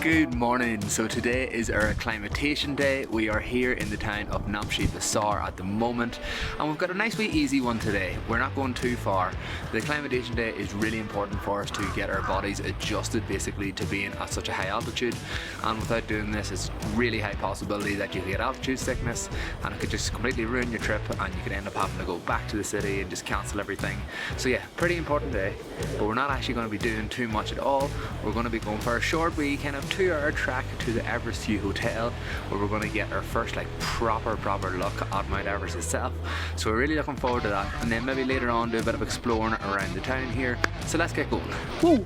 Good morning. So today is our acclimatation day. We are here in the town of Namche Bazaar at the moment, and we've got a nice wee easy one today. We're not going too far. The acclimatation day is really important for us to get our bodies adjusted basically to being at such a high altitude, and without doing this it's really high possibility that you get altitude sickness and it could just completely ruin your trip and you could end up having to go back to the city and just cancel everything. So yeah, pretty important day, but we're not actually going to be doing too much at all. We're going to be going for a short wee kind of 2-hour trek to the Everest View Hotel, where we're going to get our first like proper look at Mount Everest itself. So we're really looking forward to that, and then maybe later on do a bit of exploring around the town here. So let's get going. Woo!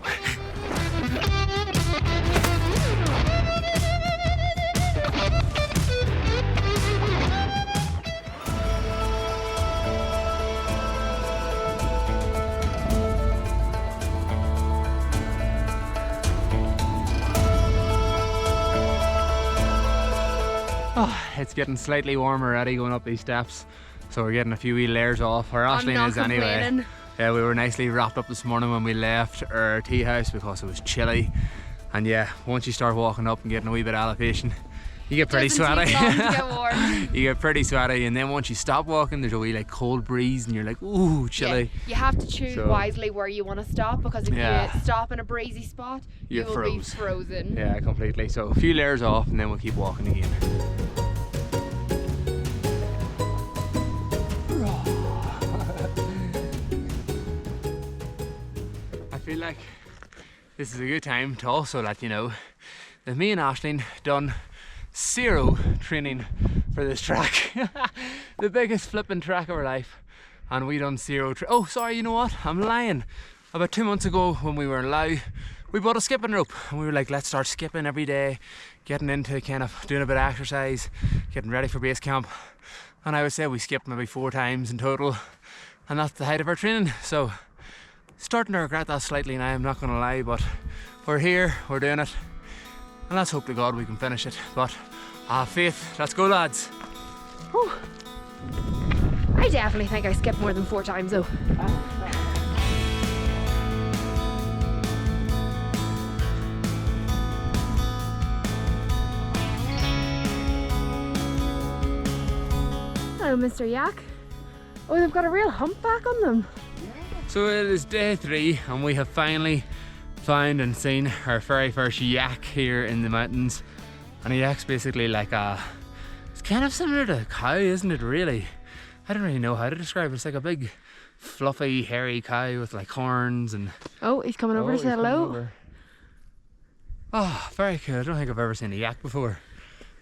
Oh, it's getting slightly warmer already going up these steps, so we're getting a few wee layers off. Or Aisling is anyway. Yeah, we were nicely wrapped up this morning when we left our tea house because it was chilly. And yeah, once you start walking up and getting a wee bit of elevation, you get pretty sweaty. You get pretty sweaty, and then once you stop walking, there's a wee like cold breeze, and you're like, ooh, chilly. Yeah, you have to choose wisely where you want to stop, because if you stop in a breezy spot, you will be frozen. Yeah, completely. So a few layers off, and then we'll keep walking again. I feel like this is a good time to also let you know that me and Aisling done 0 training for this track. The biggest flipping track of our life, and we done 0 oh sorry, you know what, I'm lying. About 2 months ago when we were in Laos, we bought a skipping rope and we were like, let's start skipping every day, getting into kind of doing a bit of exercise, getting ready for base camp. And I would say we skipped maybe 4 times in total, and that's the height of our training. So starting to regret that slightly now, I'm not gonna lie, but we're here, we're doing it, and let's hope to God we can finish it. But I have faith. Let's go, lads. Whew. I definitely think I skipped more than 4 times though. Hello, Mr. Yak. Oh, they've got a real humpback on them. So it is day 3, and we have finally found and seen our very first yak here in the mountains. And a yak's basically like it's kind of similar to a cow, isn't it really? I don't really know how to describe it. It's like a big fluffy hairy cow with like horns and... Oh, he's coming over to say hello. Oh, very cool. I don't think I've ever seen a yak before.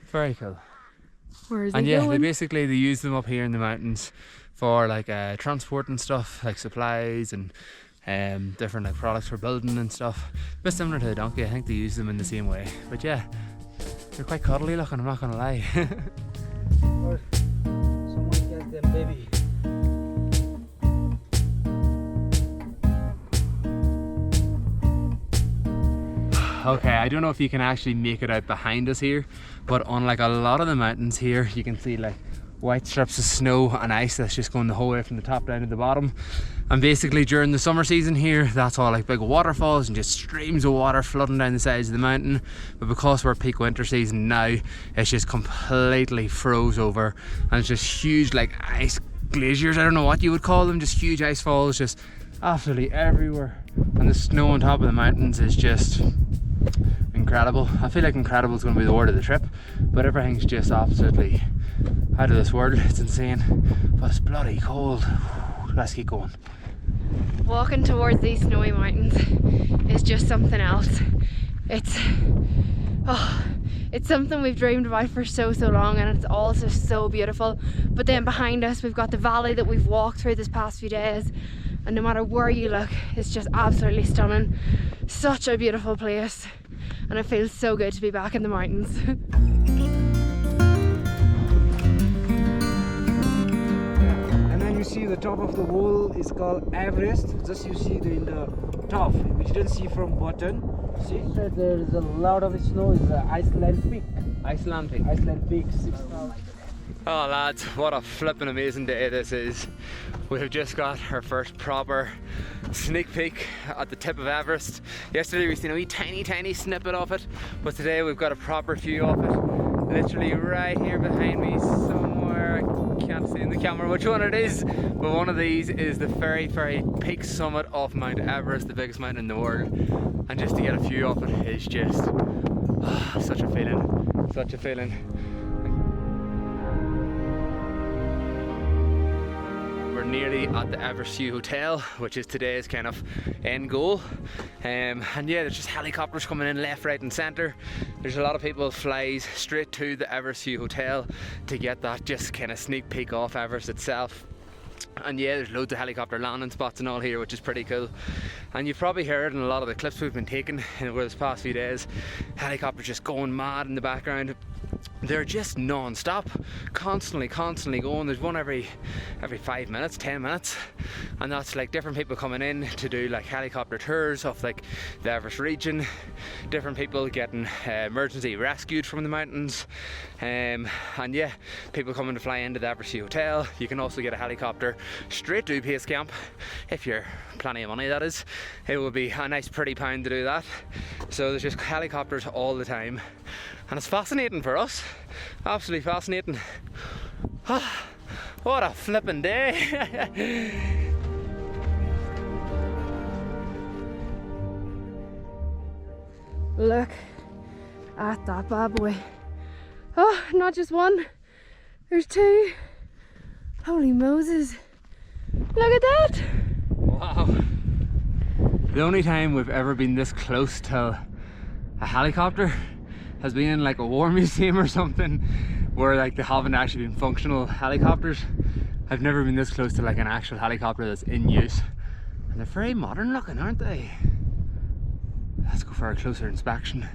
Very cool. Where is he going? They use them up here in the mountains for like transport and stuff, like supplies and different like products for building and stuff. A bit similar to a donkey. I think they use them in the same way. But yeah, they're quite cuddly looking, I'm not gonna lie. Or someone gets them baby. Okay, I don't know if you can actually make it out behind us here, but on like a lot of the mountains here, you can see like white strips of snow and ice that's just going the whole way from the top down to the bottom. And basically during the summer season here, that's all like big waterfalls and just streams of water flooding down the sides of the mountain. But because we're peak winter season now, it's just completely froze over, and it's just huge like ice glaciers, I don't know what you would call them, just huge ice falls just absolutely everywhere. And the snow on top of the mountains is just incredible. I feel like incredible is going to be the word of the trip, but everything's just absolutely out of this world. It's insane, but it's bloody cold. Let's keep going. Walking towards these snowy mountains is just something else. It's something we've dreamed about for so long, and it's also so beautiful. But then behind us we've got the valley that we've walked through this past few days, and no matter where you look, it's just absolutely stunning. Such a beautiful place, and it feels so good to be back in the mountains. And then you see the top of the wall is called Everest. Just you see in the top, which you don't see from bottom. See, there is a lot of snow. It's Iceland peak. Iceland peak. Iceland peak, 6,000. Oh lads, what a flippin' amazing day this is. We have just got our first proper sneak peek at the tip of Everest. Yesterday we seen a wee tiny snippet of it, but today we've got a proper view of it. Literally right here behind me somewhere. I can't see in the camera which one it is, but one of these is the very peak summit of Mount Everest, the biggest mountain in the world. And just to get a view of it is just such a feeling, such a feeling. We're nearly at the Everest View Hotel, which is today's kind of end goal. And yeah, there's just helicopters coming in left, right and centre. There's a lot of people flies straight to the Everest View Hotel to get that just kind of sneak peek off Everest itself. And yeah, there's loads of helicopter landing spots and all here, which is pretty cool. And you've probably heard in a lot of the clips we've been taking over this past few days, helicopters just going mad in the background. They're just non-stop, constantly going. There's one every 5 minutes, 10 minutes, and that's like different people coming in to do like helicopter tours of like the Everest region, different people getting emergency rescued from the mountains, and yeah, people coming to fly into the Everest View Hotel. You can also get a helicopter straight to base camp if you're plenty of money, that is. It would be a nice pretty pound to do that. So there's just helicopters all the time. And it's fascinating for us, absolutely fascinating. What a flippin' day. Look at that bad boy. Oh, not just one, there's two. Holy Moses, look at that. Wow. The only time we've ever been this close to a helicopter has been in like a war museum or something, where like they haven't actually been functional helicopters. I've never been this close to like an actual helicopter that's in use. And they're very modern looking, aren't they? Let's go for a closer inspection.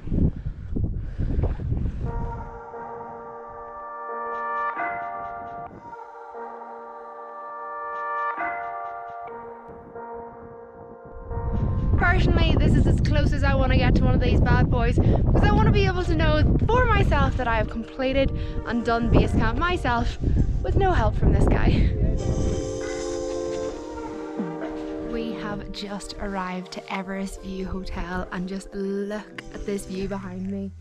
Personally, this is as close as I want to get to one of these bad boys, because I want to be able to know for myself that I have completed and done base camp myself with no help from this guy. We have just arrived to Everest View Hotel, and just look at this view behind me.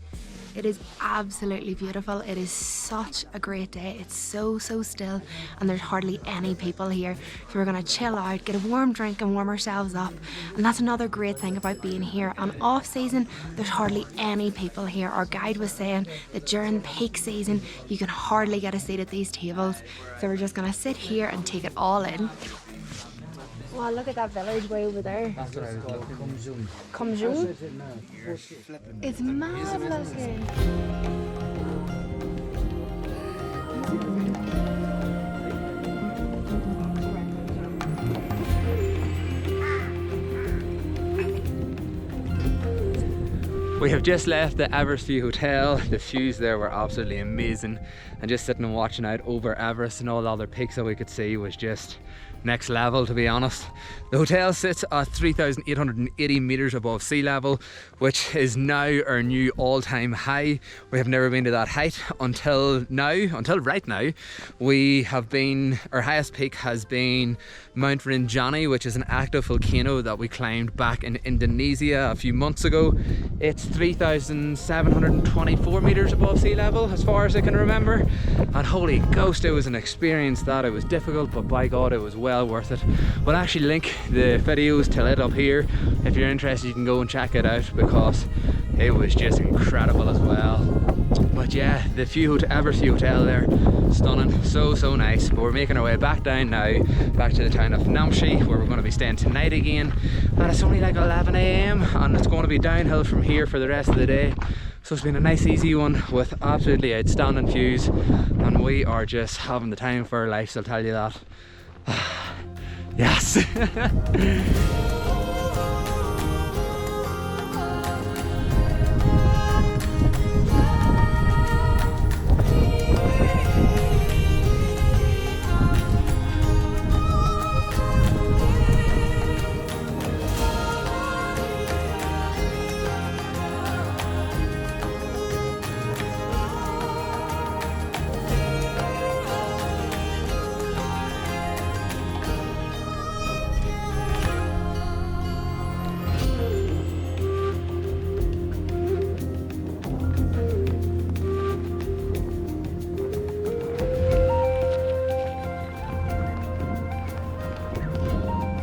It is absolutely beautiful. It is such a great day. It's so still, and there's hardly any people here. So we're gonna chill out, get a warm drink and warm ourselves up. And that's another great thing about being here. On off season, there's hardly any people here. Our guide was saying that during peak season, you can hardly get a seat at these tables. So we're just gonna sit here and take it all in. Wow, look at that village way over there. That's what I was looking for. Kumjung? It's mad looking. We have just left the Everest View Hotel. The views there were absolutely amazing, and just sitting and watching out over Everest and all the other peaks that we could see was just next level, to be honest. The hotel sits at 3,880 meters above sea level, which is now our new all-time high. We have never been to that height until right now. We have been, our highest peak has been Mount Rinjani, which is an active volcano that we climbed back in Indonesia a few months ago. It's 3,724 meters above sea level as far as I can remember, and holy ghost, it was an experience that it was difficult, but by God it was well worth it. We'll actually link the videos to it up here. If you're interested, you can go and check it out, because it was just incredible as well. But yeah, the Everest View Hotel there, stunning, so nice. But we're making our way back down now, back to the town of Namche, where we're going to be staying tonight again. And it's only like 11 AM, and it's going to be downhill from here for the rest of the day. So it's been a nice easy one with absolutely outstanding views, and we are just having the time of our lives, I'll tell you that. Yes.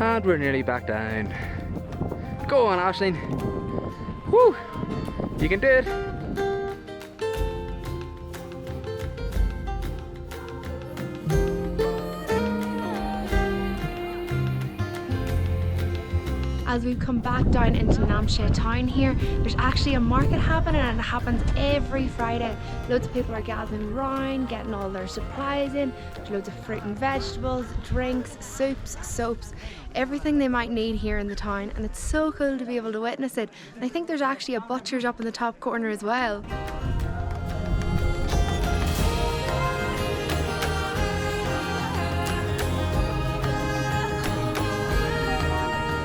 And we're nearly back down. Go on, Aisling. Woo! You can do it. As we've come back down into Namche town here, there's actually a market happening, and it happens every Friday. Loads of people are gathering around, getting all their supplies in. There's loads of fruit and vegetables, drinks, soups, soaps, everything they might need here in the town, and it's so cool to be able to witness it. And I think there's actually a butcher's up in the top corner as well.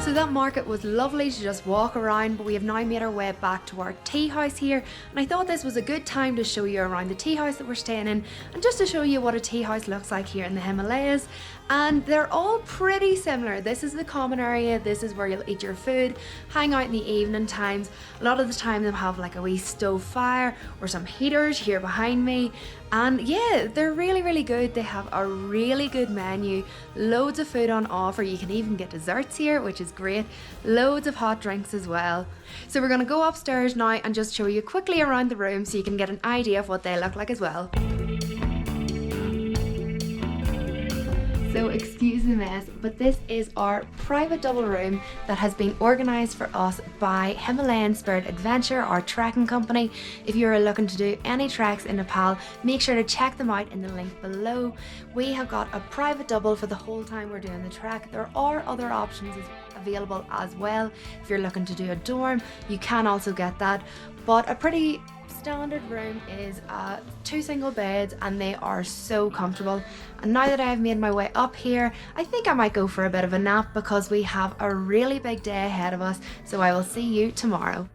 So that market was lovely to just walk around, but we have now made our way back to our tea house here, and I thought this was a good time to show you around the tea house that we're staying in, and just to show you what a tea house looks like here in the Himalayas. And they're all pretty similar. This is the common area, this is where you'll eat your food, hang out in the evening times. A lot of the time they'll have like a wee stove fire or some heaters here behind me. And yeah, they're really good. They have a really good menu, loads of food on offer. You can even get desserts here, which is great. Loads of hot drinks as well. So we're gonna go upstairs now and just show you quickly around the room so you can get an idea of what they look like as well. So excuse the mess, but this is our private double room that has been organised for us by Himalayan Spirit Adventures, our trekking company. If you're looking to do any treks in Nepal, make sure to check them out in the link below. We have got a private double for the whole time we're doing the trek. There are other options available as well. If you're looking to do a dorm, you can also get that, but a pretty standard room is 2 single beds, and they are so comfortable. And now that I've made my way up here, I think I might go for a bit of a nap because we have a really big day ahead of us. So I will see you tomorrow.